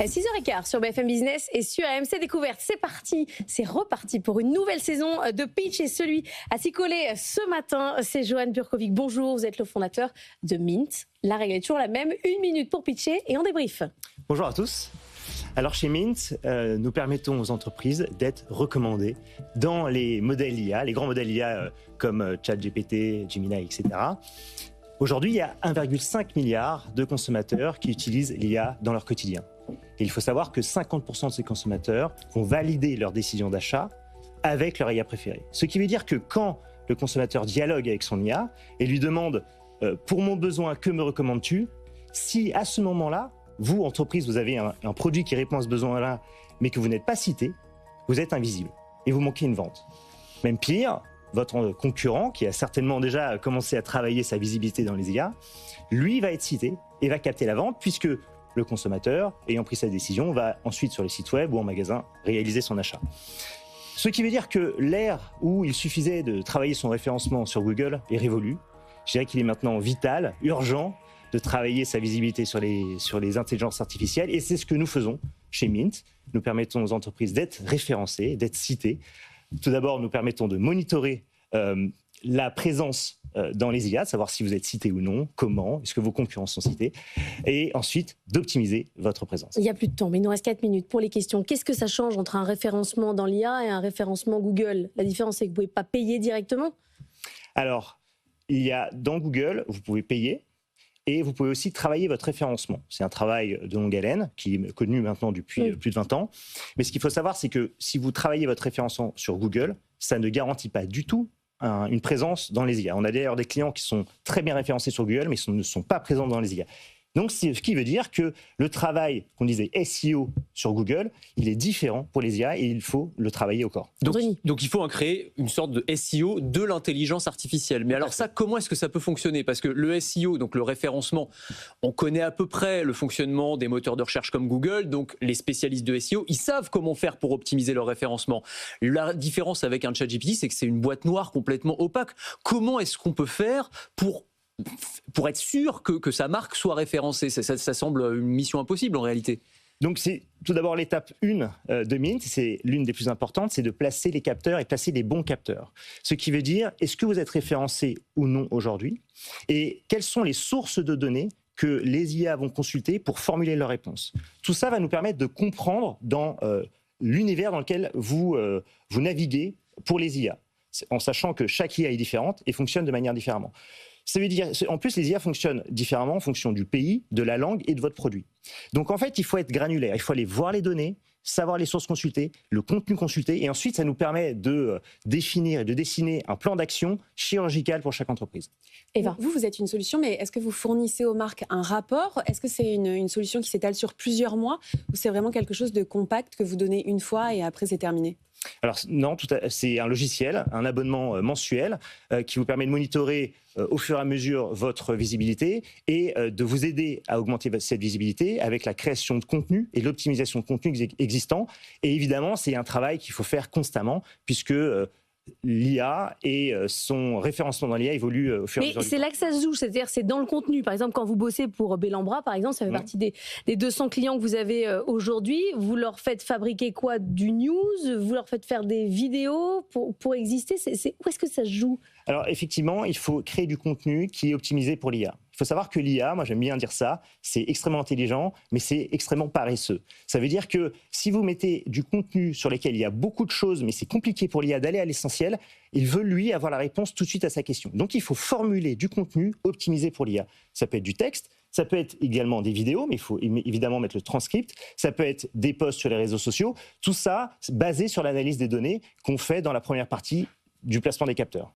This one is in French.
6h15 sur BFM Business et sur AMC Découverte. C'est parti, c'est reparti pour une nouvelle saison de Pitch et celui à s'y coller ce matin, c'est Johan Burkovic. Bonjour, vous êtes le fondateur de Mint. La règle est toujours la même, 1 minute pour pitcher et on débrief. Bonjour à tous. Alors chez Mint, nous permettons aux entreprises d'être recommandées dans les modèles IA, les grands modèles IA comme ChatGPT, Gemini, etc. Aujourd'hui, il y a 1,5 milliard de consommateurs qui utilisent l'IA dans leur quotidien. Et il faut savoir que 50% de ces consommateurs vont valider leur décision d'achat avec leur IA préférée. Ce qui veut dire que quand le consommateur dialogue avec son IA et lui demande « Pour mon besoin, que me recommandes-tu ?» Si à ce moment-là, vous, entreprise, vous avez un produit qui répond à ce besoin-là, mais que vous n'êtes pas cité, vous êtes invisible et vous manquez une vente. Même pire, votre concurrent, qui a certainement déjà commencé à travailler sa visibilité dans les IA, lui va être cité et va capter la vente, puisque le consommateur, ayant pris sa décision, va ensuite sur les sites web ou en magasin réaliser son achat. Ce qui veut dire que l'ère où il suffisait de travailler son référencement sur Google est révolue. Je dirais qu'il est maintenant vital, urgent, de travailler sa visibilité sur les intelligences artificielles. Et c'est ce que nous faisons chez Mint. Nous permettons aux entreprises d'être référencées, d'être citées. Tout d'abord, nous permettons de monitorer la présence dans les IA, de savoir si vous êtes cité ou non, comment, est-ce que vos concurrents sont cités, et ensuite d'optimiser votre présence. Il n'y a plus de temps, mais il nous reste 4 minutes pour les questions. Qu'est-ce que ça change entre un référencement dans l'IA et un référencement Google? La différence, c'est que vous ne pouvez pas payer directement? Alors, il y a dans Google, vous pouvez payer, et vous pouvez aussi travailler votre référencement. C'est un travail de longue haleine qui est connu maintenant depuis plus de 20 ans. Mais ce qu'il faut savoir, c'est que si vous travaillez votre référencement sur Google, ça ne garantit pas du tout une présence dans les IA. On a d'ailleurs des clients qui sont très bien référencés sur Google, mais ne sont pas présents dans les IA. Donc, c'est ce qui veut dire que le travail qu'on disait SEO sur Google, il est différent pour les IA et il faut le travailler au corps. Donc il faut créer une sorte de SEO de l'intelligence artificielle. Mais alors ça, comment est-ce que ça peut fonctionner? Parce que le SEO, donc le référencement, on connaît à peu près le fonctionnement des moteurs de recherche comme Google. Donc les spécialistes de SEO, ils savent comment faire pour optimiser leur référencement. La différence avec un ChatGPT, c'est que c'est une boîte noire complètement opaque. Comment est-ce qu'on peut faire pour être sûr que sa marque soit référencée? Ça semble une mission impossible en réalité. Donc c'est tout d'abord l'étape 1 de Mint, c'est l'une des plus importantes, c'est de placer les capteurs et placer les bons capteurs. Ce qui veut dire, est-ce que vous êtes référencé ou non aujourd'hui? Et quelles sont les sources de données que les IA vont consulter pour formuler leurs réponses? Tout ça va nous permettre de comprendre dans l'univers dans lequel vous naviguez pour les IA, en sachant que chaque IA est différente et fonctionne de manière différemment. Ça veut dire, en plus, les IA fonctionnent différemment en fonction du pays, de la langue et de votre produit. Donc, en fait, il faut être granulaire. Il faut aller voir les données, savoir les sources consultées, le contenu consulté. Et ensuite, ça nous permet de définir et de dessiner un plan d'action chirurgical pour chaque entreprise. Eva, vous êtes une solution, mais est-ce que vous fournissez aux marques un rapport? Est-ce que c'est une solution qui s'étale sur plusieurs mois? Ou c'est vraiment quelque chose de compact que vous donnez une fois et après c'est terminé? Alors non, c'est un logiciel, un abonnement mensuel qui vous permet de monitorer au fur et à mesure votre visibilité et de vous aider à augmenter cette visibilité avec la création de contenu et l'optimisation de contenu existant. Et évidemment, c'est un travail qu'il faut faire constamment puisque l'IA et son référencement dans l'IA évolue au fur et à mesure. Mais c'est là que ça se joue, c'est-à-dire c'est dans le contenu. Par exemple, quand vous bossez pour Bellambra, par exemple, ça fait partie des 200 clients que vous avez aujourd'hui. Vous leur faites fabriquer quoi? Du news? Vous leur faites faire des vidéos pour exister? Où est-ce que ça se joue? Alors effectivement, il faut créer du contenu qui est optimisé pour l'IA. Il faut savoir que l'IA, moi j'aime bien dire ça, c'est extrêmement intelligent, mais c'est extrêmement paresseux. Ça veut dire que si vous mettez du contenu sur lequel il y a beaucoup de choses, mais c'est compliqué pour l'IA d'aller à l'essentiel, il veut lui avoir la réponse tout de suite à sa question. Donc il faut formuler du contenu optimisé pour l'IA. Ça peut être du texte, ça peut être également des vidéos, mais il faut évidemment mettre le transcript, ça peut être des posts sur les réseaux sociaux, tout ça basé sur l'analyse des données qu'on fait dans la première partie du placement des capteurs.